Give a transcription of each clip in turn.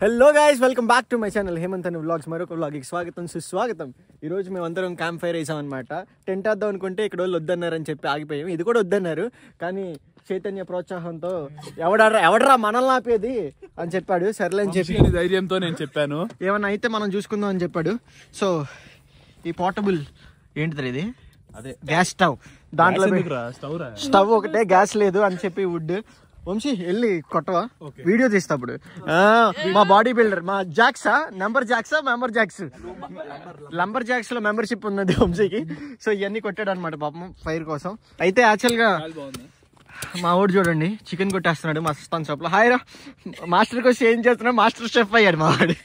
Hello guys, welcome back to my channel Hemanth అనే vlogs. మరొక వ్లాగ్కి స్వాగతం సుస్వాగతం. ఈరోజు మేము అందరం క్యాంప్ ఫైర్ వేసామన్నమాట. టెంట్ వేద్దాం అనుకుంటే ఇక్కడ వాళ్ళు వద్దన్నారని చెప్పి ఆగిపోయాం. ఇది కూడా వద్దన్నారు, కానీ చైతన్య ప్రోత్సాహంతో ఎవడరా మనల్ని ఆపేది అని చెప్పాడు. సర్లే అని చెప్పి ధైర్యంతో నేను చెప్పాను, ఏమన్నా అయితే మనం చూసుకుందాం అని చెప్పాడు. సో ఈ పోర్టబుల్ ఏంటిది ఇది, అదే గ్యాస్ స్టవ్. దాంట్లో స్టవ్ ఒకటే, గ్యాస్ లేదు అని చెప్పి వుడ్. వంశీ వెళ్ళి కొట్టవా, వీడియో తీస్తాప్పుడు. మా బాడీ బిల్డర్, మా జాక్సా నంబర్ జాక్స్ లో మెంబర్షిప్ ఉన్నది వంశీకి. సో ఇవన్నీ కొట్టాడు అనమాట పాపం ఫైర్ కోసం. అయితే యాక్చువల్ గా మా ఊడు చూడండి చికెన్ కొట్టేస్తున్నాడు మస్తాన్ షాప్ లో. హాయ్ రా, మాస్టర్ వచ్చి ఏం చేస్తున్నాడు, మాస్టర్ షెఫ్ అయ్యాడు మా వాడు.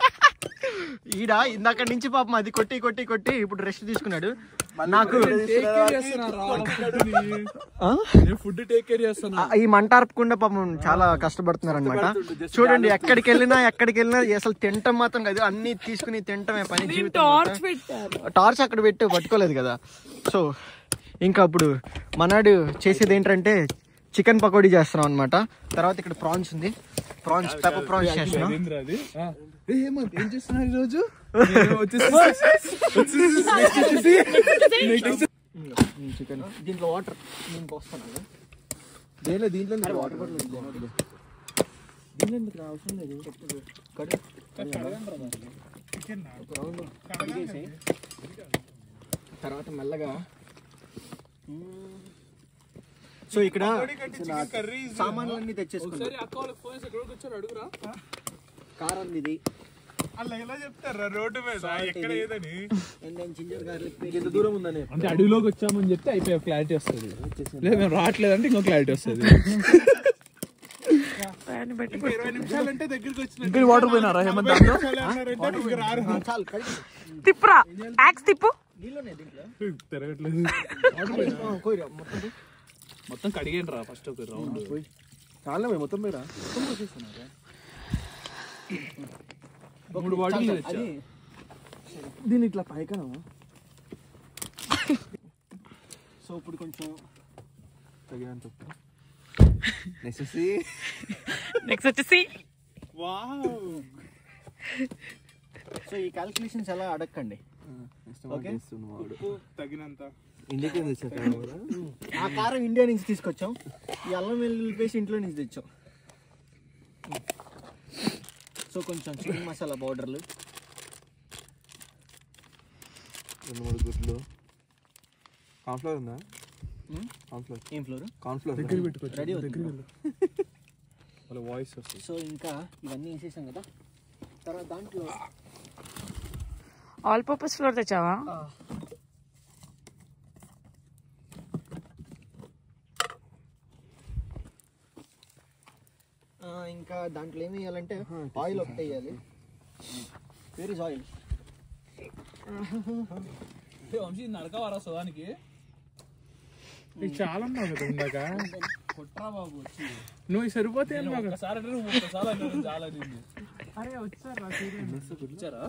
ఈడ ఇందాక నుంచి పాపం అది కొట్టి కొట్టి కొట్టి ఇప్పుడు రెస్ట్ తీసుకున్నాడు. నాకు ఫుడ్ టేక్ కేర్ చేస్తున్నా. ఈ మంట ఆర్పకుండా పాపం చాలా కష్టపడుతున్నారు అనమాట. చూడండి ఎక్కడికి వెళ్ళినా అసలు తింటం మాత్రం కాదు, అన్ని తీసుకుని తింటమే పని. జీవితం టార్చ్ అక్కడ పట్టుకోలేదు కదా. సో ఇంకా అప్పుడు మనాడు చేసేది ఏంటంటే చికెన్ పకోడీ చేస్తున్నాం అనమాట. తర్వాత ఇక్కడ ప్రాన్స్ ఉంది, ప్రాన్స్ పెప్పర్ ప్రాన్స్ చేస్తున్నాం. ఏం చేస్తున్నారు ఈరోజు? చికెన్ దీంట్లో వాటర్ నేను పోస్తాను. దీంట్లో వాటర్ బాటిల్ దీంట్లో అవసరం లేదు. తర్వాత మెల్లగా. సో ఇక్కడ సామాన్లన్నీ తెచ్చేసుకున్నాం. కారం ఇది అలా ఎలా చెప్తారా రోడ్డు మీద ఎక్కడ ఏదని, ఎంత దూరం ఉందని అంటే అడవిలోకి వచ్చామని చెప్తే అయిపోయా క్లారిటీ వస్తుంది. లేదు మేము రావట్లేదంటే ఇంకో క్లారిటీ వస్తుంది. 20 నిమిషాలంటే దగ్గరికి వచ్చిన వాటర్ పోయినారా హేమంత్? తిప్పురా యాక్స్ తిప్పు. తిరగట్లేదు, మొత్తం కడిగేండి రా ఫస్ట్ ఒక రౌండ్. చాలా మొత్తం పోయిరా, 3 బాటిల్ దీని ఇట్లా పైకనా. సో ఇప్పుడు కొంచెం తగినంత నెక్స్ట్ వచ్చేసి సో ఈ క్యాల్కులేషన్స్ ఎలా అడగండి. తగినంత ఆ కారం ఇండియా నుంచి తీసుకొచ్చాం, ఈ అల్లం వెల్లుల్లి పేస్ట్ ఇంట్లో నుంచి తెచ్చాం. సో కొంచెం చికెన్ మసాలా పౌడర్లు, 2-3 గుడ్లు, కార్న్ఫ్లోర్ ఉందా? ఏం ఫ్లోర్? కార్న్ఫ్లోర్ రెడీ అవుతుంది. వాయిస్ వస్తుంది. సో ఇంకా ఇవన్నీ వేసేసాం కదా. తర్వాత దాంట్లో ఆల్ పర్పస్ ఫ్లోర్ తెచ్చావా? ఇంకా దాంట్లో ఏమి వేయాలంటే ఆయిల్ ఒకటి వేయాలి. Where is oil? వంశీ నడకవారా సదానికి చాలా ఇందాక కొట్రా బాబు వచ్చి నువ్వు సరిపోతే ఒకసారి చాలా అరే వచ్చారా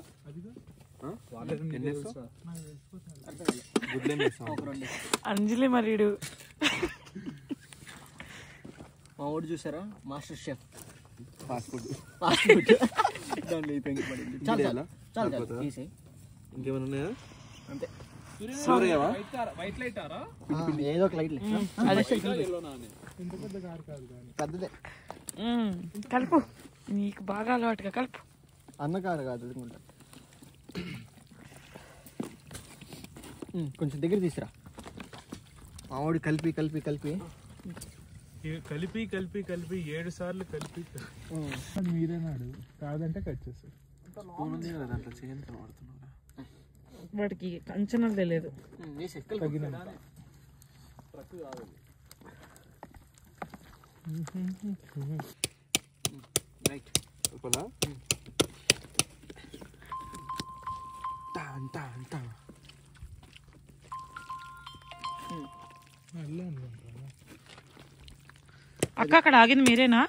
అంజలి మరీడు మా ఊడు చూసారా, మాస్టర్ షెఫ్ ఫాస్ట్ ఫుడ్. దాంట్లో పడింది. చాలా తీసి ఇంకేమైనా ఉన్నాయా? అంతే, ఏదో ఒక లైట్ పెద్దదే కలుపు, నీకు బాగా అలవాటుగా కలుపు. అన్నకారు కాదు అనుకుంటా. కొంచెం దగ్గర తీసురా. మావాడు కలిపి కలిపి కలిపి 7 సార్లు కలిపి మీరేనాడు కాదంటే కట్ చేస్తారు. వాడికి అంచనాలు తెలియదు. అక్క అక్కడ ఆగింది మీరేనా?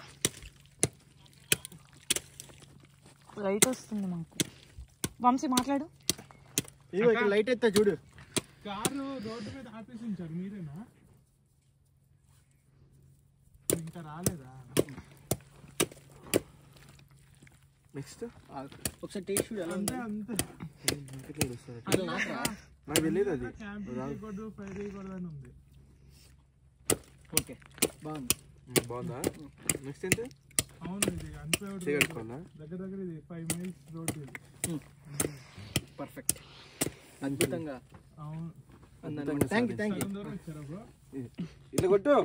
లైట్ వస్తుంది మాకు. వంశీ మాట్లాడు. లైట్ ఎత్తా చూడు. కారు రోడ్డు మీద ఆపేసి ఉంచారు, మీరేనా? ఇంకా రాలేదా? నెక్స్ట్ ఒకసారి టేస్ట్ చూడు ఎలా ఉంది. అంతే అసలు నాకా? నాకు తెలియదు అది. క్యాంపింగ్ చేయకూడదు, ఫైర్ చేయకూడదు అని ఉంది. ఓకే బాగుంది. బాగుందా? నెక్స్ట్ ఏంటి? అవును, ఇది అన్ఫేవర్డ్ చేయగలుగుతానా? దగ్గర ఇది 5 miles రోడ్ ఇది. పర్ఫెక్ట్, అద్భుతంగా. అవును, థ్యాంక్ యూ. దూరం ఇచ్చారా బ్రో? ఇట్లా కొట్టు.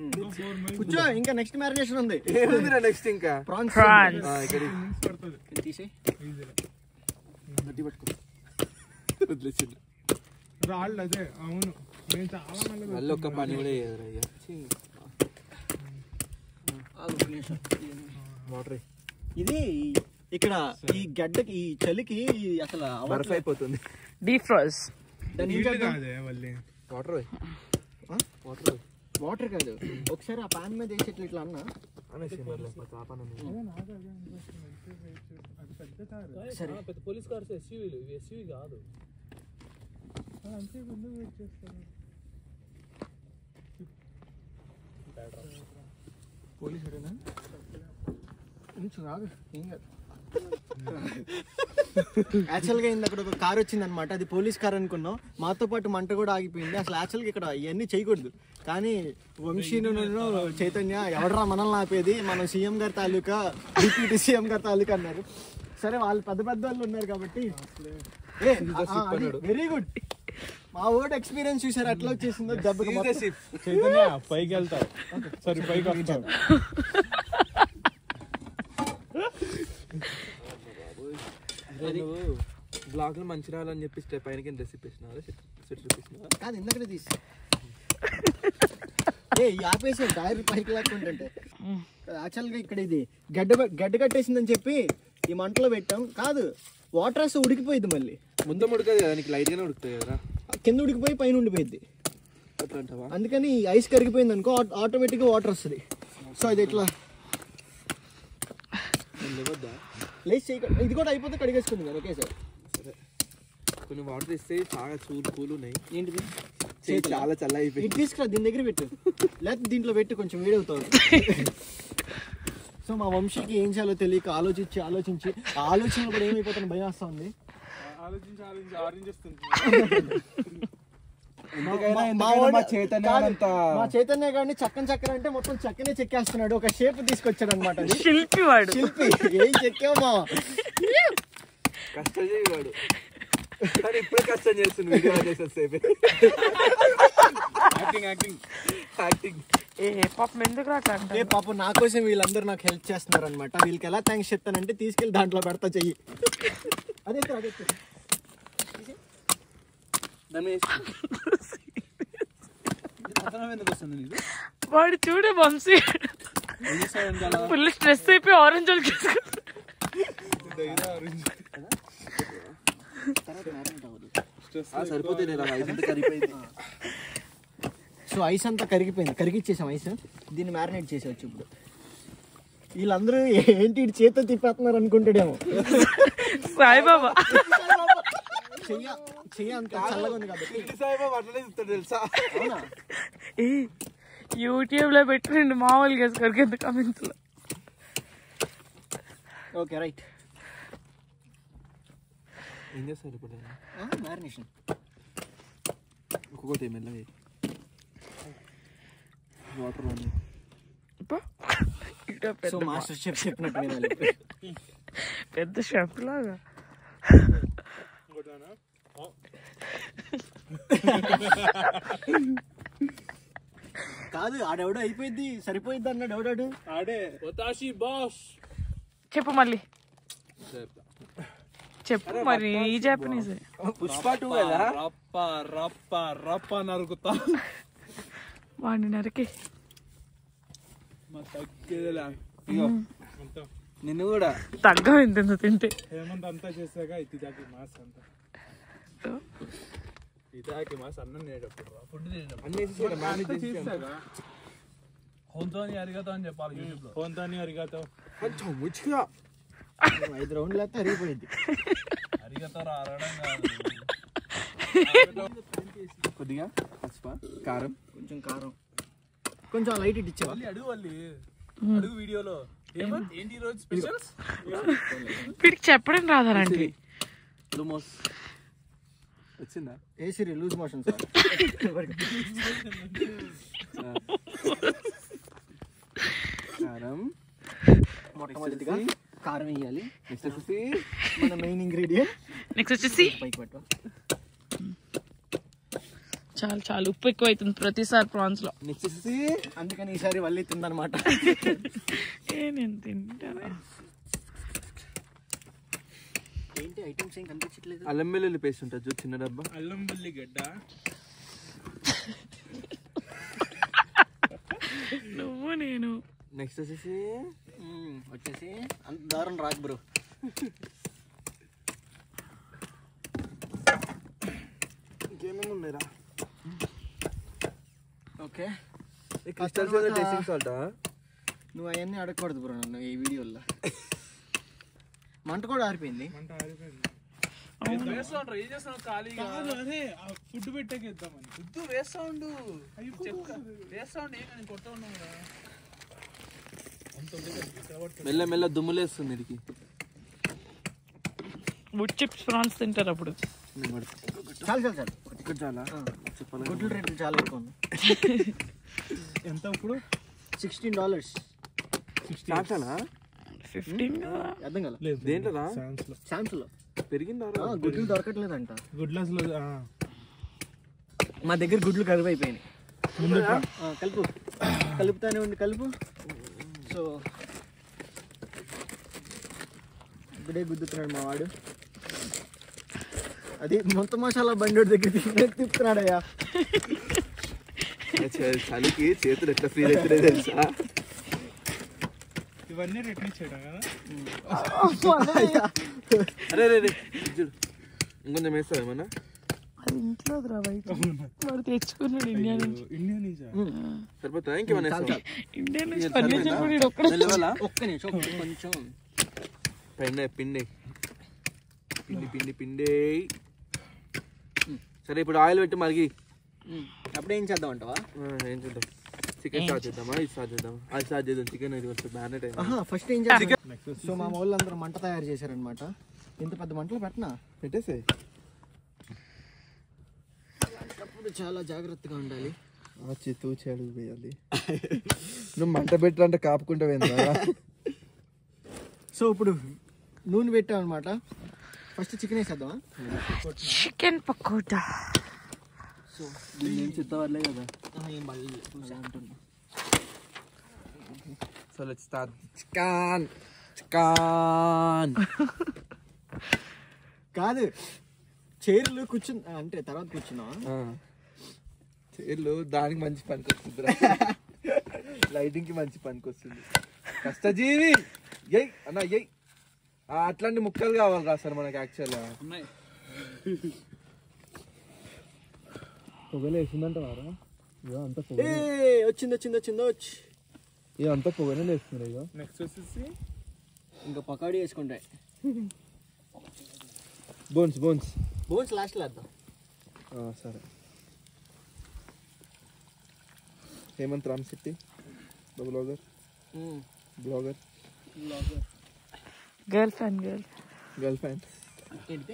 4 miles కూర్చో, ఇంకా నెక్స్ట్ మ్యారినేషన్ ఉంది. ఏముందిరా నెక్స్ట్ ఇంకా? ప్రాన్స్ ఇక్కడ minutes పడుతుంది తీసే. ఈజీగా. గట్టి పట్టుకో. వదిలేసిండు. రాళ్ళు అదే. అవును, నేను చాలా మంది మళ్ళీ ఒక్క పని కూడా చేయదురా అయ్యా. వాటర్ ఇది ఇక్కడ ఈ గడ్డకి ఈ చలికి అసలు బర్ఫ్ అయిపోతుంది. డీఫ్రోజ్. దాని నీళ్ళు కాదే మళ్ళీ. వాటర్ వాటర్ వాటర్ కాదు, ఒకసారి ఆ పాన్ మీద వేసి ఇట్లా అన్నా అనేసి ఆ పని అది పెద్ద కారు. సరే. పెద్ద పోలీస్ కార్స్ ఎస్యూవీలు, ఇవి ఎస్యూవీ కాదు. అంతే ముందు వెయిట్ చేస్తాను. పోలీసు కొంచెం రాదు, ఏం కాదు. యాక్చువల్గా ఇంత అక్కడ ఒక కార్ వచ్చింది అనమాట, అది పోలీస్ కార్ అనుకున్నాం. మాతో పాటు మంట కూడా ఆగిపోయింది. అసలు యాక్చువల్గా ఇక్కడ ఇవన్నీ చేయకూడదు, కానీ వంశీను చైతన్య ఎవడరా మనల్ని ఆపేది, మనం సీఎం గారి తాలూకా, డిప్యూటీ సీఎం గారి తాలూకా అన్నారు. సరే, వాళ్ళు పెద్ద పెద్ద వాళ్ళు ఉన్నారు కాబట్టి వెరీ గుడ్. మా ఓడ్ ఎక్స్పీరియన్స్ చూసారు ఎట్లా వచ్చేసిందో దెబ్బకి. చైతన్య పైకి వెళ్తావు, సరే పైకి వస్తావు. బ్లాగ్ లో మంచి రావాలని చెప్పి పైన డ్రెస్ ఇప్పించినా కాదు, ఇందాకనే తీసి ఆపేసి టైర్ పైకి లేకుంటుంటే. యాక్చువల్గా ఇక్కడ ఇది గడ్డ కట్టేసిందని చెప్పి ఈ మంటలో పెట్టాం. కాదు, వాటర్ వేస్తే ఉడికిపోయింది, మళ్ళీ ముందు ఉడకదు కదా, నీకు లైట్ గానే ఉడుకుతాయి కదా, కింద ఉడికిపోయి పైన ఉండిపోయింది. అట్లా అందుకని ఐస్ కరిగిపోయింది అనుకో, ఆటోమేటిక్గా వాటర్ వస్తుంది. సో అది ఎట్లా లేచి ఇది కూడా అయిపోతే కడిగేసుకుంది కదా. ఓకే సార్, సరే. కొన్ని వాటర్ ఇస్తే చాలా కూల్ ఉన్నాయి. ఏంటిది చాలా చల్ల అయిపోయింది. ఇది తీసుకురా, దీని దగ్గర పెట్టు, లేకపోతే దీంట్లో పెట్టి కొంచెం వేడవుతుంది. సో మా వంశీకి ఏం చేయాలో తెలియక ఆలోచించి ఆలోచన కూడా ఏమైపోతాను భయం వస్తా ఉంది. ఆలోచించి ఆరెంజ్ వస్తుంది. మా చైతన్య గారిని చక్కర అంటే మొత్తం చక్కనే చెక్కేస్తున్నాడు. ఒక షేప్ తీసుకొచ్చాడు అనమాట. శిల్పి వాడు. శిల్పి ఏం చెక్కామా, కష్టం చేయవాడు, కానీ ఇప్పుడే కష్టం చేస్తుంది. వీడియో చేసేసేపు యాక్టింగ్. పాపం ఎందుకు రాకంటే పాపం నా కోసం వీళ్ళందరూ నాకు హెల్ప్ చేస్తున్నారు అనమాట. వీళ్ళకి ఎలా థ్యాంక్స్ చెప్తానంటే తీసుకెళ్ళి దాంట్లో పెడతా చెయ్యి. అదే వాడు చూడే వంశీ ఫుల్ స్ట్రెస్ అయిపోయి ఆరెంజ్ సరిపోతుంది. సో ఐస్ అంతా కరిగిచ్చేసాం ఐస్. దీన్ని మ్యారినేట్ చేసేవచ్చు. ఇప్పుడు వీళ్ళందరూ ఏంటి చేత తిప్పేస్తున్నారు అనుకుంటాడేమో. సాయిబాబా చెయ్య అంత చల్లగా ఉంది కాబట్టి. తెలుసా, యూట్యూబ్ లో పెట్టండి మామూలుగా కింద కామెంట్స్ లో. Okay right. ఏం చేస్తారు ఇప్పుడు? మ్యారినేషన్ ఇంకొకటి మెల్లగా వాటర్ సో మాస్టర్ షెఫ్ చెప్పినట్టు వినాలి. పెద్ద షెఫ్ లాగా. కాదు, ఆడెవడో అయిపోయింది సరిపోయింది అన్నాడు. ఎవడాడు? ఆడే చెప్పు మళ్ళీ చెప్పు మరి. ఈ జాపనీస్ పుష్ప 2 కదా. రప్ప నరుకుతా. వాడిని నరికి నిన్ను కూడా తగ్గ ఎంత తింటే. హేమంత్ అంతా చేసాక ఇదాకి మాస్ అంతా ఇదాకి మాస్ అన్నం నేడప్పుడు ఫుడ్ హోంతోని అరిగతా అని చెప్పాలి యూట్యూబ్ లో. హోంతాని అరిగాతో కొంచెం ముచ్చిగా 5 రౌండ్లు అయితే అరిగిపోయింది. అరిగతా అరగడం కాదు. కొద్దిగా పసుప, కారం, కొంచెం కారం, కొంచెం లైట్ ఇచ్చావా? అడుగు వీడియోలో ఏంటి రోజు స్పెషల్స్? వీడికి చెప్పడం రాదారంటే వచ్చిందా? ఏ సిరి లూజ్ మోషన్ సార్. కారం మొట్టమొదటిగా కారం వేయాలి. నెక్స్ట్ వచ్చేసి మన మెయిన్ ఇంగ్రీడియంట్. నెక్స్ట్ వచ్చేసి పైకి పట్టు. చాలు చాలు ఉప్పు ఎక్కువ అవుతుంది ప్రతిసారి ప్రాన్స్ లో. నెక్స్ట్ వచ్చేసి అందుకని ఈసారి వల్లి తిందనమాట. నేను తింటాను. ఏంటి ఐటమ్స్ ఏం కనిపించట్లేదు. అల్లం వెల్లుల్లి పేస్ట్ ఉంటుంది చూడు, చిన్న డబ్బా. అల్లం వెల్లిగడ్డ, నువ్వు నేను. నెక్స్ట్ వచ్చేసి వచ్చేసి అంత దారుణం రాకు బ్రో. ఇంకేమేమి ఉన్నాయిరా? Okay, crystal tasting salt. నువ్వు అవన్నీ అడగకూడదు బ్రో నన్ను ఈ వీడియోలో. మంట కూడా ఆరిపోయింది. వేస్తా ఉంటారు. ఏం చేస్తాను ఖాళీగా? అదే ఫుడ్ పెట్టాక ఇద్దామని. ఫుడ్ వేస్తా ఉండు, వేస్తా ఉండు. నేను కొడతా ఉన్నావు కదా. మెల్ల మెల్ల దుమ్ములేస్తుంది ఇదికి. వుడ్ చిప్స్ ప్రాన్స్ తింటారు అప్పుడు. చాలు చాలు చాలు. ఇక్కడ చాలా గుడ్ల రేట్లు చాలా ఎక్కువ ఉంది. ఎంత ఇప్పుడు? $16. స్టార్టనా? 15 అర్థం కదా? దేంట్లోనా? శాంప్స్ లో పెరిగిందా? గుడ్లు దొరకట్లేదంట. గుడ్లస్ లో మా దగ్గర గుడ్లు కరువు అయిపోయినాయి. కలుపు, కలుపుతానే ఉంది, కలుపు. సో ఇప్పుడే గుద్దుతున్నాడు మా వాడు. అది మొత్తం మసాలా బండి దగ్గర తిప్పుతున్నాడయ్యా. చలికి చేతులు ఎట్లా ఫ్రీ అవుతుందో తెలుసా? ఇవన్నీ రిటర్న్ చేయడం కదా. అరే రే చూడు, ఇంకొంచెం వేస్తావు ఏమన్నా? అది ఇంట్లో వాడు తెచ్చుకున్నాడు ఇండియా నుంచి. ఇండియా నుంచా? సరిపోతా? ఇంకేమన్నా వేస్తావా? ఇండియా నుంచి ఫర్నిచర్ కూడా ఒక్కడే. ఒక్క నిమిషం కొంచెం పిండి పిండి పిండి పిండి పిండి. సరే ఇప్పుడు ఆయిల్ పెట్టి మరిగి అప్పుడు ఏం చేద్దాం అంటావా? ఏం చేద్దాం? చికెన్ స్టార్ట్ చేద్దామా? ఇది స్టార్ట్ చేద్దాం. అది స్టార్ట్ చేద్దాం. చికెన్ ఇది వచ్చి మ్యారినేట్ అయింది. ఫస్ట్ ఏం చేద్దాం? సో మా వాళ్ళందరూ మంట తయారు చేశారనమాట. ఇంత పెద్ద మంటలు పెట్టనా? పెట్టేసాయి. అప్పుడు చాలా జాగ్రత్తగా ఉండాలి. తూచి అడుగు వేయాలి. నువ్వు మంట పెట్టాలంటే కాపుకుంటా పోయిందా? సో ఇప్పుడు నూనె పెట్టాం అనమాట. ఫస్ట్ చికెన్ వేసేద్దామా? చికెన్ పకోడా. సో నేను చిత్తవర్లే కదా. ఏం బాగా అంటున్నా. So let's start. Chicken chicken కాదు, చైర్లు కూర్చుని అంటే తర్వాత కూర్చున్నావా? చైర్లు దానికి మంచి పనికి వస్తుంది, లైటింగ్ కి మంచి పనికి వస్తుంది. కష్టజీవి ఎయ్ అన్న ఎయ్. అట్లాంటి ముక్కలు కావాలి రా సార్ మనకి. యాక్చువల్గా పొగలు వేసిందంట వారా? అంత పొగ వచ్చింది వచ్చింది వచ్చింది వచ్చి అంత పొగనే వేస్తున్నారు. ఇక నెక్స్ట్ వచ్చేసి ఇంకా పకోడీ వేసుకుంటాయి. బోన్స్ బోన్స్ బోన్స్ లాస్ట్లో వేద్దాం. సరే. Hemanth Ram Shetty blogger blogger girl fan girl fan. ఏంటి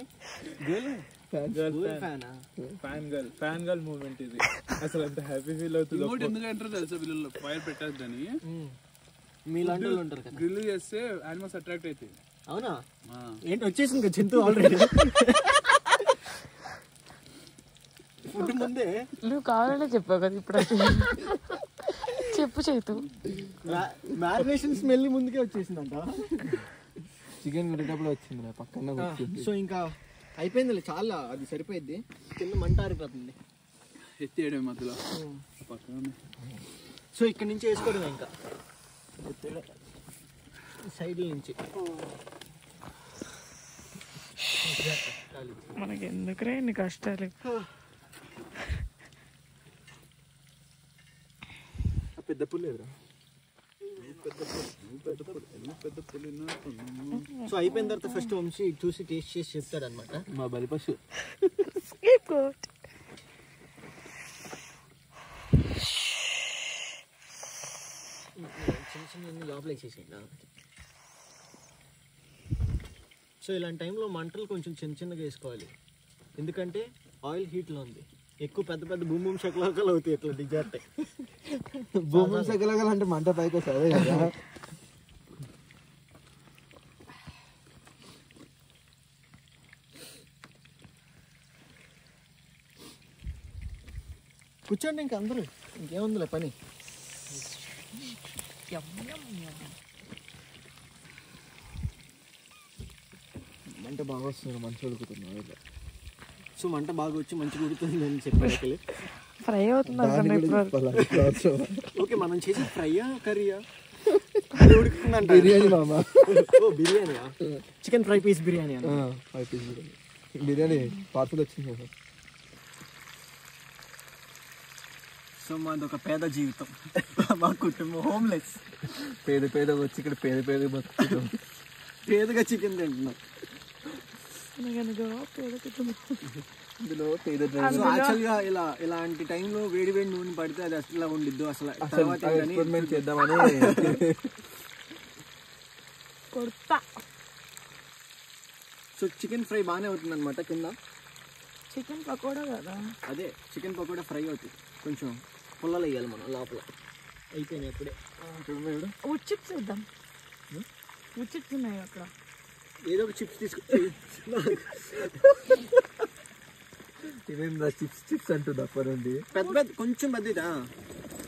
ఫ్యాన్ గర్ల్ మూమెంట్ ఇది. అసలు ఎంత హ్యాపీ ఫీల్ అవుతుంది. ఎందుకంటారు తెలుసా వీళ్ళు ఫైర్ పెట్టద్దని? మీలాంటి వాళ్ళు ఉంటారు కదా, గ్రిల్ చేస్తే యానిమల్స్ అట్రాక్ట్ అవుతాయి. అవునా? ఏంటి వచ్చేసింది కదా జంతువు ఆల్రెడీ. ఫుడ్ ముందే నువ్వు కావాలనే చెప్పావు కదా ఇప్పుడు. చెప్పు చేతు. మ్యారినేషన్ స్మెల్ ముందుకే వచ్చేసిందంట. చికెన్ కొట్టేటప్పుడు వచ్చింది పక్కన. సో ఇంకా అయిపోయింది, చాలా అది సరిపోయింది. కింద మంట ఆరిపోతుంది. ఎత్తేయడం మధ్యలో సో ఇక్కడ నుంచి వేసుకోవడం ఇంకా సైడ్ నుంచి. మనకి ఎందుకురా ఇన్ని కష్టాలు. పెద్ద పుల్లేదురా. సో అయిపోయిన తర్వాత ఫస్ట్ వంశీ చూసి టేస్ట్ చేసి చెప్తాడు అనమాట. మా బలి పశు. చిన్న చిన్న వచ్చింది లోపల వేసేసేయండి. సో ఇలాంటి టైంలో మంటలు కొంచెం చిన్న చిన్నగా వేసుకోవాలి, ఎందుకంటే ఆయిల్ హీట్లో ఉంది. ఎక్కువ పెద్ద పెద్ద భూమి శకలాకలు అవుతాయి ఇట్లా దిగేస్తాయి. భూమి శకలాకలు అంటే మంట పైకి వస్తుంది కదా. కూర్చోండి ఇంక అందరూ, ఇంకేముందిలే పని. మంట బాగా వస్తుంది, మంచి ఉడుకుతుంది. సో మంట బాగా వచ్చి మంచిగా ఉడుకుతుంది అని చెప్పారు. ఫ్రై అవుతుంది. ఓకే, మనం చేసి ఫ్రైయా కర్రీయా? ఉడుకుతుందంట. బిర్యానీ మామ. ఓ బిర్యానీయా? Chicken fry piece biryani. 5 piece biryani parcel వచ్చింది. సో మాది ఒక పేద జీవితం, మా కుటుంబం హోమ్లెస్. పేద వచ్చి ఇక్కడ పేద బతుకుతాం. పేదగా చికెన్ తింటున్నాం. ఇందులో పేద సో యాక్చువల్గా ఇలాంటి టైంలో వేడి నూనె పడితే అది అసలు ఉండిద్దు. అసలు తర్వాత ఎక్స్పెరిమెంట్ చేద్దామని. సో చికెన్ ఫ్రై బాగానే అవుతుంది అనమాట. కింద చికెన్ పకోడా కదా, అదే చికెన్ పకోడా ఫ్రై అవుతుంది. కొంచెం పుల్లలు వేయాలి మనం లోపల. అయిపోయినాయి అప్పుడే. వుడ్ చిప్స్ వేద్దాం. వుడ్ చిప్స్ ఉన్నాయి అక్కడ. ఏదో ఒక చిప్స్ తీసుకు. ఇవేందా చిప్స్ అంటుంది అప్పటి పెద్ద పెద్ద కొంచెం పెద్దదా.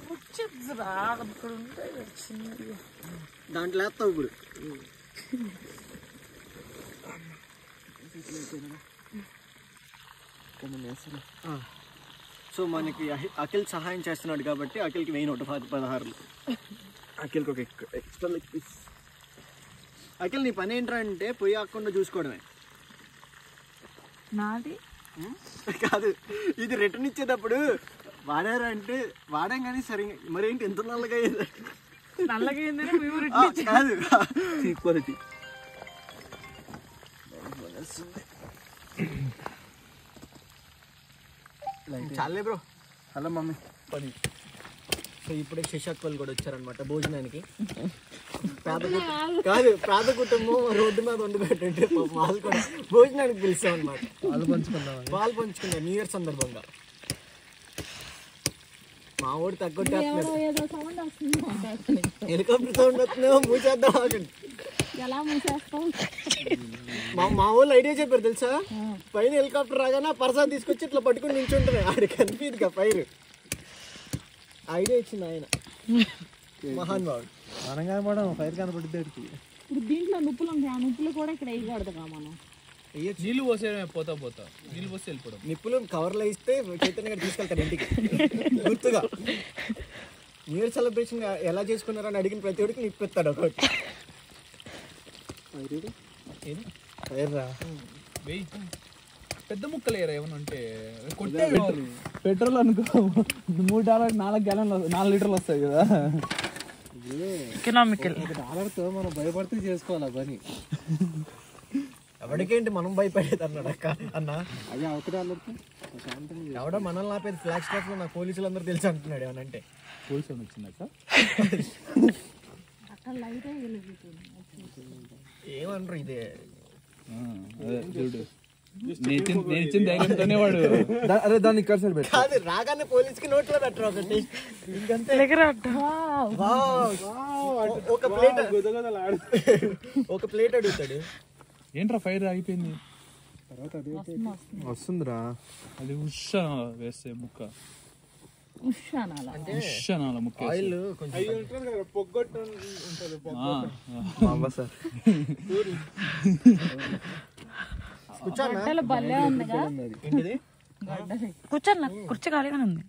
వుడ్ చిప్స్ రా, అక్కడ ఉంటాయి చిన్నవి. దాంట్లో వేస్తావు ఇప్పుడు. సో మనకి అఖిల్ సహాయం చేస్తున్నాడు కాబట్టి అఖిల్కి 1116. అఖిల్కి ఒక ఎక్స్ట్రా లెగ్ పీస్. అఖిల్ నీ పని ఏంట్రా అంటే పొయ్యి ఆకుండా చూసుకోవడమే. నాది కాదు, ఇది రిటర్న్ ఇచ్చేటప్పుడు వాడారా అంటే వాడాం కానీ సరే మరేంటి ఎంత నల్లగా అయ్యేది. నల్లగా కాదు ఈక్వాలిటీ. చాలే బ్రో. Hello mummy. పని. సో ఇప్పుడే శశాక్ వాళ్ళు కూడా వచ్చారనమాట భోజనానికి. పేద కుటుంబం రోడ్డు మీద వండి పెట్టంటే వాళ్ళు కూడా భోజనానికి పిలుస్తాం అనమాట. పాలు పంచుకున్నాం న్యూ ఇయర్ సందర్భంగా. మా ఊడు తగ్గొట్టేస్తున్నాడు. హెలికాప్టర్ సౌండ్ వస్తుందేమో మూసేద్దాం. ఆగండి. మా ఊళ్ళు ఐడియా చెప్పారు తెలుసా, పైన హెలికాప్టర్ రాగానే పర్సాద్ తీసుకొచ్చి ఇట్లా పట్టుకుని నించుంటున్నాయి. ఆడికి కనిపించదుగా ఫైర్. ఐడియా ఇచ్చింది ఆయన, మహాన్ బాబు. అనగానే మేడం ఫైర్ కనపడుద్ది. ఇప్పుడు దీంట్లో నుప్పులు ఉంటాయి, ఆ నుప్పులు కూడా ఇక్కడ వేయకూడదుగా మనం. నీళ్ళు పోసే పోతా నీళ్ళు పోసి వెళ్ళిపోవడం. నిప్పులు కవర్లో ఇస్తే చైతన్య గారు తీసుకెళ్తారు ఇంటికి గుర్తుగా. న్యూ ఇయర్ సెలబ్రేషన్ ఎలా చేసుకున్నారని అడిగిన ప్రతి ఒడికి నిప్పిస్తాడు ఒకటి. పెద్ద ముక్కలు ఏరా ఏమన్నా ఉంటే కొట్టే. పెట్రోల్ అనుకో $3 4 gallons 4 లీటర్లు వస్తాయి కదా. ఎకనామికల్. $1తో మనం భయపడితే చేసుకోవాలి పని. ఎవరికేంటి మనం భయపడేది అన్నాడు అక్క అన్న. అదే $1 ఎవడో మనల్ని ఆపేది ఫ్లాగ్ స్టాఫ్ లో. నా పోలీసులు అందరూ తెలిసి అంటున్నాడు ఏమనంటే. పోలీసు వచ్చిందాక అక్కడ లైట్ ఏమనరు ఇదే. చూడు నేను ఇచ్చిన ధైర్యంతోనే వాడు. అరే దాన్ని ఇక్కడ సైడ్ పెట్టు. కాదు, రాగానే పోలీసుకి నోట్లో పెట్టరు ఒకటి. ఇంకంతే. ఒక ప్లేట్ అడుగుతాడు. ఏంట్రా ఫైర్ అయిపోయింది. వస్తుందిరా అది ఉష్ వేస్తే ముక్క ఉషానాల ముక్క ఆయిల్ కొంచెం పొగ్గొట్టు ఉంటుంది. సార్ గడ్డలు భలే ఉందిగా. ఏంటిది? కూర్చోన్నా, కుర్చీ ఖాళీగానే ఉంది.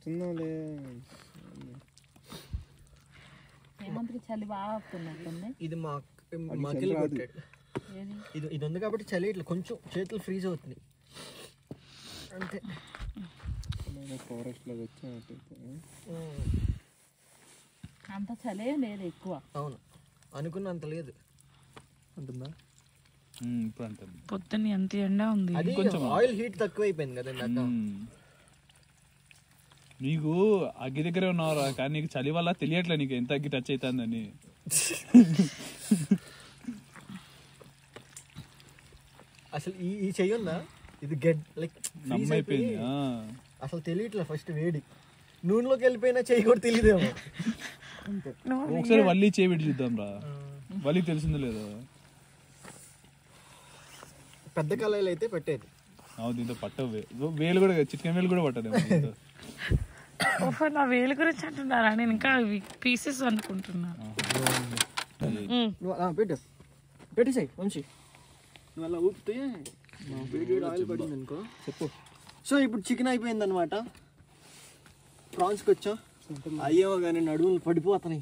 హేమంత్కి చలి బాగా వస్తున్నట్టుంది. ఇది మా అఖిల్ కొట్టాడు. ఇది ఉంది కాబట్టి చలి ఇట్లా కొంచెం చేతులు ఫ్రీజ్ అవుతుంది అంతే. ఫారెస్ట్ లో వచ్చి అంత చలే లేదు ఎక్కువ. అవును, అనుకున్నంత లేదు. అంటుందా? ఇప్పుడు అంత పొద్దున్న ఎంత ఎండ ఉంది. అది ఆయిల్ హీట్ తక్కువైపోయింది కదా ఇందాక. నీకు అగ్గి దగ్గరే ఉన్నావురా, కానీ నీకు చలి వల్ల తెలియట్లే నీకు ఎంత అగ్గి టచ్ అవుతుందని. అసలు ఈ చెయ్యి ఉందా ఇది గెడ్ లైక్ నమ్మైపోయింది. అసలు తెలియట్లే ఫస్ట్ వేడి నూనెలోకి వెళ్ళిపోయినా చెయ్యి కూడా తెలియదేమో. ఒకసారి వల్లి చేపెట్టి చూద్దాం రా, వల్లి తెలిసిందో లేదో. పెద్ద కళాయిలు అయితే పెట్టేది. అవును దీంతో పట్టవు, వేలు కూడా చికెన్ వేలు కూడా పట్టదు. ఓహో నా వేలు గురించి అంటున్నారా? నేను ఇంకా పీసెస్ అనుకుంటున్నా. పెట్టు పెట్టేసాయి వంశీ, నువ్వు అలా ఊపితే వేడి ఆయిల్ పడింది అనుకో. చెప్పు. సో ఇప్పుడు చికెన్ అయిపోయింది అనమాట. ప్రాన్స్కి వచ్చా. అయ్యో కానీ నడువులు పడిపోతున్నాయి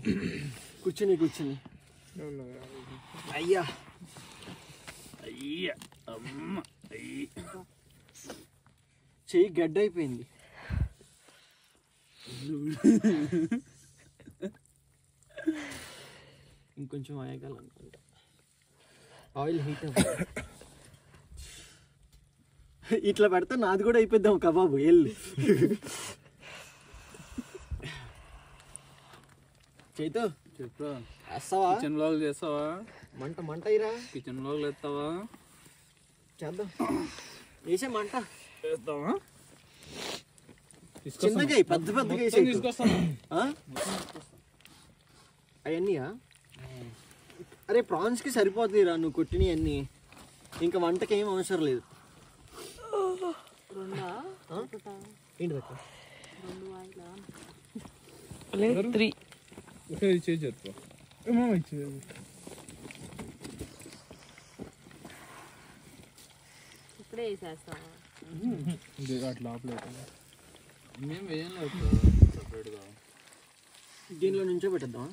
కూర్చుని అయ్యా అయ్యా అమ్మ చెయ్యి గడ్డ అయిపోయింది. ఇంకొంచెం ఆయగాలనుకుంటా. ఆయిల్ హీట్ ఇట్లా పెడితే నాది కూడా అయిపోద్దాం కబాబు. ఎల్లు చైతు చెప్పు. వేస్తావా? కిచెన్ బ్లాగ్ చేస్తావా? మంట ఇరా. Kitchen blog ఎత్తావా? చేద్దాం. వేసే మంట చేస్తావా? చిన్నగా పెద్దగా అవన్నీయా? అరే ప్రాన్స్ కి సరిపోతుందిరా నువ్వు కొట్టినవి అన్నీ. ఇంకా వంటకి ఏం అవసరం లేదు. ఏంటి దక్క? 3 చేసి చెప్తా ఇప్పుడే వేసేస్తావా? అట్లా మేము వేయలేదు సపరేట్గా. దీనిలో నుంచే పెట్టేద్దాం.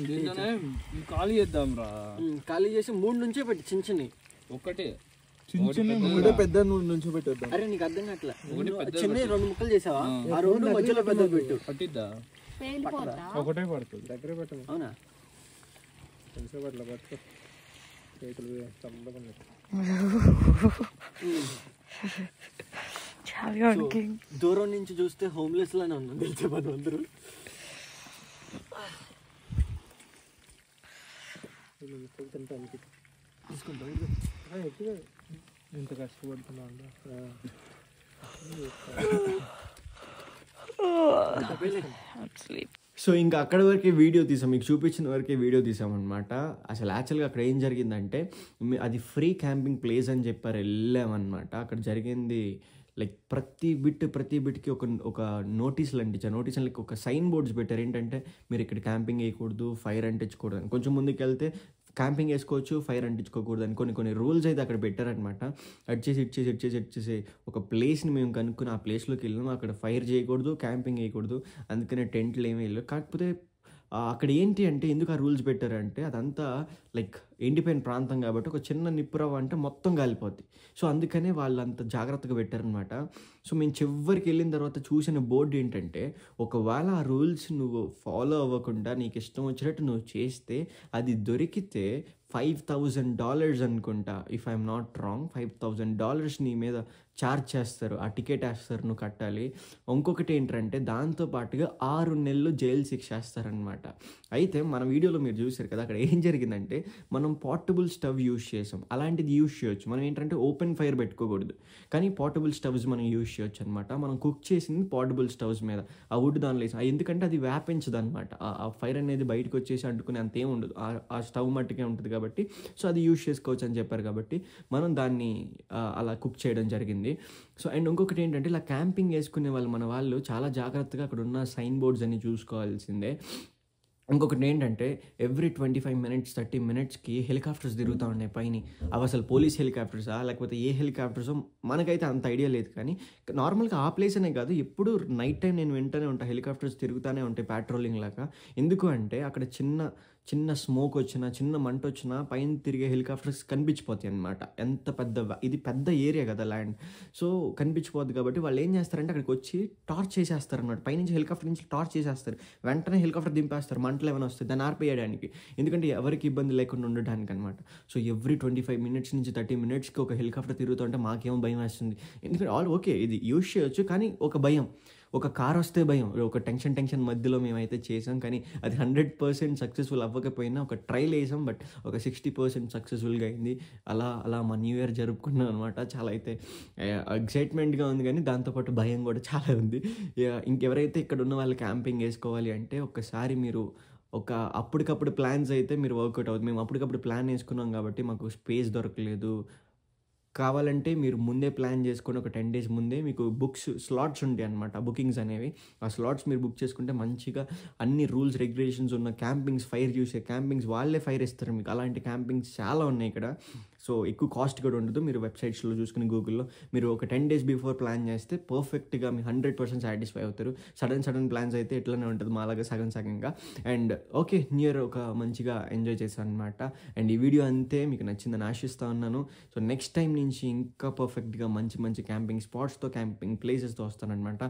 దీంట్లోనే ఖాళీ చేద్దాం రా. ఖాళీ చేసి 3 నుంచే పెట్టి చిన్న చిన్నవి. ఒకటే పెద్ద నుంచి పెట్టేద్దాం. అరే నీకు అర్థం కావట్లే. చిన్న 2 ముక్కలు చేసావా? ఆ 2 మధ్యలో పెద్ద పెట్టు. పట్టిద్దా? ఒకటే పడుతుంది. దగ్గర పెట్టము. అవునా? అట్లా పట్టుకో. చేతులు చల్లగా దూరం నుంచి చూస్తే హోమ్లెస్ లానే ఉన్నాం తెలిసే మనం అందరూ. ఎంత కష్టపడుతున్నా. సో ఇంకా అక్కడి వరకే వీడియో తీసాం, మీకు చూపించిన వరకే వీడియో తీసామన్నమాట. అసలు యాక్చువల్గా అక్కడ ఏం జరిగిందంటే అది ఫ్రీ క్యాంపింగ్ ప్లేస్ అని చెప్పారు, వెళ్ళామన్నమాట. అక్కడ జరిగింది లైక్ ప్రతి బిట్కి ఒక నోటీసులు అంటించారు. నోటీసులు లైక్ ఒక సైన్ బోర్డ్స్ పెట్టారు. ఏంటంటే మీరు ఇక్కడ క్యాంపింగ్ వేయకూడదు, ఫైర్ అంటించకూడదు అని. కొంచెం ముందుకు వెళ్తే క్యాంపింగ్ వేసుకోవచ్చు, ఫైర్ అంటించుకోకూడదు అని కొన్ని రూల్స్ అయితే అక్కడ పెట్టారనమాట. ఇచ్చేసి ఒక ప్లేస్ని మేము కనుక్కుని ఆ ప్లేస్లోకి వెళ్ళాము. అక్కడ ఫైర్ చేయకూడదు, క్యాంపింగ్ వేయకూడదు, అందుకనే టెంట్లు ఏమీ వెళ్ళవు. కాకపోతే అక్కడ ఏంటి అంటే ఎందుకు ఆ రూల్స్ పెట్టారంటే అదంతా లైక్ ఎండిపోయిన ప్రాంతం కాబట్టి ఒక చిన్న నిప్పురవ్వ అంటే మొత్తం కాలిపోద్ది. సో అందుకనే వాళ్ళు అంత జాగ్రత్తగా పెట్టారనమాట. సో మేము చివరికి వెళ్ళిన తర్వాత చూసిన బోర్డు ఏంటంటే ఒకవేళ ఆ రూల్స్ నువ్వు ఫాలో అవ్వకుండా నీకు ఇష్టం వచ్చినట్టు నువ్వు చేస్తే అది దొరికితే $5,000 అనుకుంటా, ఇఫ్ ఐఎమ్ నాట్ రాంగ్. $5,000 నీ మీద ఛార్జ్ చేస్తారు, ఆ టికెట్ వేస్తారు, నువ్వు కట్టాలి. ఇంకొకటి ఏంటంటే దాంతోపాటుగా 6 నెలలు జైలు శిక్ష వేస్తారనమాట. అయితే మన వీడియోలో మీరు చూసారు కదా, అక్కడ ఏం జరిగిందంటే మనం పోర్టబుల్ స్టవ్ యూజ్ చేసాం. అలాంటిది యూజ్ చేయొచ్చు. మనం ఏంటంటే ఓపెన్ ఫైర్ పెట్టుకోకూడదు, కానీ పోర్టబుల్ స్టవ్స్ మనం యూజ్ చేయొచ్చు అనమాట. మనం కుక్ చేసింది పోర్టబుల్ స్టవ్స్ మీద, ఆ వుడ్ దానిలో వేసాం. ఎందుకంటే అది వ్యాపించదు అనమాట. ఆ ఫైర్ అనేది బయటకు వచ్చేసి అంటుకునే అంత ఏమి ఉండదు, ఆ స్టవ్ మట్టుకే ఉంటుంది కాబట్టి. సో అది యూజ్ చేసుకోవచ్చు అని చెప్పారు కాబట్టి మనం దాన్ని అలా కుక్ చేయడం జరిగింది. సో అండ్ ఇంకొకటి ఏంటంటే ఇలా క్యాంపింగ్ వేసుకునే వాళ్ళు మన వాళ్ళు చాలా జాగ్రత్తగా అక్కడ ఉన్న సైన్ బోర్డ్స్ అన్ని చూసుకోవాల్సిందే. ఇంకొకటి ఏంటంటే ఎవ్రీ 25 minutes 30 minutesకి హెలికాప్టర్స్ తిరుగుతూ ఉన్నాయి పైన. అవి అసలు పోలీస్ హెలికాప్టర్సా లేకపోతే ఏ హెలికాప్టర్సో మనకైతే అంత ఐడియా లేదు, కానీ నార్మల్గా ఆ ప్లేస్ అనే కాదు, ఎప్పుడు నైట్ టైం నేను వింటూనే ఉంటాను హెలికాప్టర్స్ తిరుగుతూనే ఉంటాయి ప్యాట్రోలింగ్ లాగా. ఎందుకు అంటే అక్కడ చిన్న స్మోక్ వచ్చినా చిన్న మంట వచ్చినా పైన తిరిగే హెలికాప్టర్స్ కనిపించిపోతాయి అనమాట. ఎంత ఇది పెద్ద ఏరియా కదా ల్యాండ్, సో కనిపించిపోద్ది. కాబట్టి వాళ్ళు ఏం చేస్తారంటే అక్కడికి వచ్చి టార్చ్ చేసేస్తారు అనమాట. పైనుంచి హెలికాప్టర్ నుంచి టార్చ్ చేసేస్తారు, వెంటనే హెలికాప్టర్ దింపేస్తారు మంటలు ఏమైనా వస్తాయి దాన్ని ఆర్పేయడానికి, ఎందుకంటే ఎవరికి ఇబ్బంది లేకుండా ఉండడానికి అనమాట. సో ఎవ్రీ 25 minutes నుంచి 30 minutesకి ఒక హెలికాప్టర్ తిరుగుతుంటే మాకేమో భయం వేస్తుంది. ఎందుకంటే ఓకే ఇది యూజ్ చేయొచ్చు, కానీ ఒక భయం ఒక కార్ వస్తే భయం, ఒక టెన్షన్ మధ్యలో మేమైతే చేసాం. కానీ అది 100% సక్సెస్ఫుల్ అవ్వకపోయినా ఒక ట్రైల్ వేసాం, బట్ ఒక 60% సక్సెస్ఫుల్గా అయింది. అలా మా న్యూ ఇయర్ జరుపుకున్నాం అనమాట. చాలా అయితే ఎక్సైట్మెంట్గా ఉంది, కానీ దాంతోపాటు భయం కూడా చాలా ఉంది. ఇంకెవరైతే ఇక్కడ ఉన్న వాళ్ళు క్యాంపింగ్ వేసుకోవాలి అంటే ఒకసారి మీరు అప్పటికప్పుడు ప్లాన్స్ అయితే మీరు వర్కౌట్ అవుతుంది. మేము అప్పటికప్పుడు ప్లాన్ వేసుకున్నాం కాబట్టి మాకు స్పేస్ దొరకలేదు. కావాలంటే మీరు ముందే ప్లాన్ చేసుకొని ఒక 10 days ముందే మీకు స్లాట్స్ ఉంటాయి అనమాట, బుకింగ్స్ అనేవి. ఆ స్లాట్స్ మీరు బుక్ చేసుకుంటే మంచిగా అన్ని రూల్స్ రెగ్యులేషన్స్ ఉన్న క్యాంపింగ్స్, ఫైర్ చూసే క్యాంపింగ్స్ వాళ్ళే ఫైర్ ఇస్తారు మీకు. అలాంటి క్యాంపింగ్స్ చాలా ఉన్నాయి ఇక్కడ. సో ఎక్కువ కాస్ట్ కూడా ఉండదు. మీరు వెబ్సైట్స్లో చూసుకుని గూగుల్లో మీరు ఒక 10 days బిఫోర్ ప్లాన్ చేస్తే పర్ఫెక్ట్గా మీరు 100% సాటిస్ఫై అవుతారు. సడన్ ప్లాన్స్ అయితే ఇట్లానే ఉంటుంది మాలాగా సగంగా. అండ్ ఓకే, న్యూ ఇయర్ ఒక మంచిగా ఎంజాయ్ చేశాను అనమాట. అండ్ ఈ వీడియో అంతే మీకు నచ్చిందని ఆశిస్తూ ఉన్నాను. సో నెక్స్ట్ టైం నుంచి ఇంకా పర్ఫెక్ట్గా మంచి క్యాంపింగ్ స్పాట్స్తో, క్యాంపింగ్ ప్లేసెస్తో వస్తానమాట.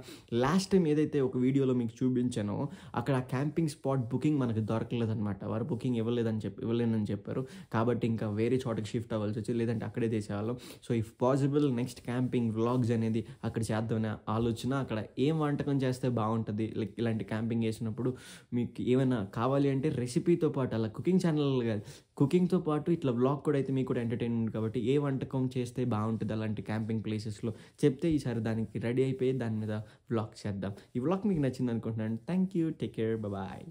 లాస్ట్ టైం ఏదైతే ఒక వీడియోలో మీకు చూపించానో అక్కడ క్యాంపింగ్ స్పాట్ బుకింగ్ మనకు దొరకలేదన్నమాట. వారు బుకింగ్ ఇవ్వలేదని చెప్పారు. కాబట్టి ఇంకా వేరే చోటకి షిఫ్ట్ అవ్వాల్సి వచ్చి, లేదంటే అక్కడే చేసేవాళ్ళం. So if possible next camping vlogs అనేది అక్కడ చేద్దామనే ఆలోచన. అక్కడ ఏం వంటకం చేస్తే బాగుంటుంది, లైక్ ఇలాంటి క్యాంపింగ్ చేసినప్పుడు మీకు ఏమైనా కావాలి అంటే రెసిపీతో పాటు, అలా కుకింగ్ ఛానల్ కాదు, కుకింగ్తో పాటు ఇట్లా వ్లాగ్ కూడా అయితే మీకు కూడా ఎంటర్టైన్మెంట్ కాబట్టి ఏ వంటకం చేస్తే బాగుంటుంది అలాంటి క్యాంపింగ్ ప్లేసెస్లో చెప్తే ఈసారి దానికి రెడీ అయిపోయి దాని మీద వ్లాగ్ చేద్దాం. ఈ వ్లాగ్ మీకు నచ్చింది అనుకుంటున్నాను. Thank you, take care, bye.